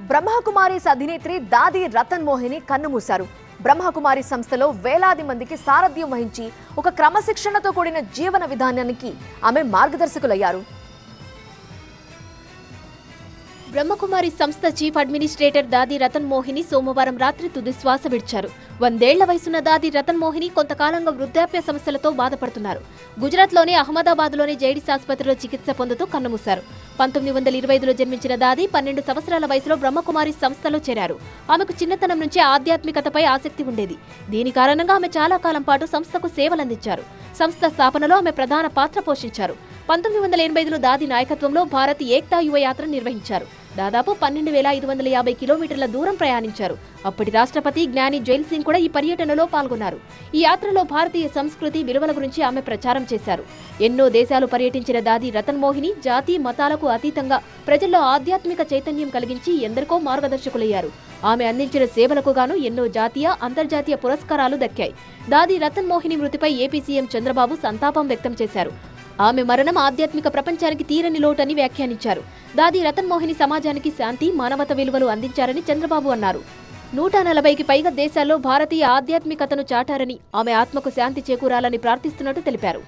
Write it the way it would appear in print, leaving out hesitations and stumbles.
బ్రహ్మకుమారీస్ అధినేత్రి దాది రతన్ మోహిని కన్నుమూశారు. బ్రహ్మకుమారి సంస్థలో వేలాది మందికి సారథ్యం వహించి ఒక క్రమశిక్షణతో కూడిన జీవన విధానానికి ఆమె మార్గదర్శకులయ్యారు. బ్రహ్మకుమారి సంస్థ చీఫ్ అడ్మినిస్ట్రేటర్ దాది రతన్ మోహిని సోమవారం రాత్రి తుది శ్వాస విడిచారు. 100 ఏళ్ల వయసున్న దాది రతన్ మోహిని కొంతకాలంగా వృద్ధాప్య సమస్యలతో బాధపడుతున్నారు. గుజరాత్లోని అహ్మదాబాద్లోని జైడిస్ ఆసుపత్రిలో చికిత్స పొందుతూ కన్నుమూశారు. 1925లో జన్మించిన దాది 12 సంవత్సరాల వయసులో బ్రహ్మకుమారి సంస్థలో చేరారు. ఆమెకు చిన్నతనం నుంచే ఆధ్యాత్మికతపై ఆసక్తి ఉండేది. దీని కారణంగా ఆమె చాలా కాలం పాటు సంస్థకు సేవలందించారు. సంస్థ స్థాపనలో ఆమె ప్రధాన పాత్ర పోషించారు. 1985లో దాది నాయకత్వంలో భారత్ ఏక్తా యువ యాత్ర నిర్వహించారు. దాదాపు 12,550 కిలోమీటర్ల దూరం ప్రయాణించారు. అప్పటి రాష్ట్రపతి జ్ఞాని జైల్ సింగ్ కూడా ఈ పర్యటనలో పాల్గొన్నారు. ఈ యాత్రలో భారతీయ సంస్కృతి విలువల గురించి ఆమె ప్రచారం చేశారు. ఎన్నో దేశాలు పర్యటించిన దాది రతన్ మోహిని జాతి మతాలకు అతీతంగా ప్రజల్లో ఆధ్యాత్మిక చైతన్యం కలిగించి ఎందరికో మార్గదర్శకులయ్యారు. ఆమె అందించిన సేవలకు గాను ఎన్నో జాతీయ అంతర్జాతీయ పురస్కారాలు దక్కాయి. దాది రతన్ మోహిని మృతిపై ఏపీ సీఎం చంద్రబాబు సంతాపం వ్యక్తం చేశారు. ఆమె మరణం ఆధ్యాత్మిక ప్రపంచానికి తీరని లోటని వ్యాఖ్యానించారు. దాది రతన్ మోహిని సమాజానికి శాంతి, మానవత విలువలు అందించారని చంద్రబాబు అన్నారు. 140కి పైగా దేశాల్లో భారతీయ ఆధ్యాత్మికతను చాటారని, ఆమె ఆత్మకు శాంతి చేకూరాలని ప్రార్థిస్తున్నట్టు తెలిపారు.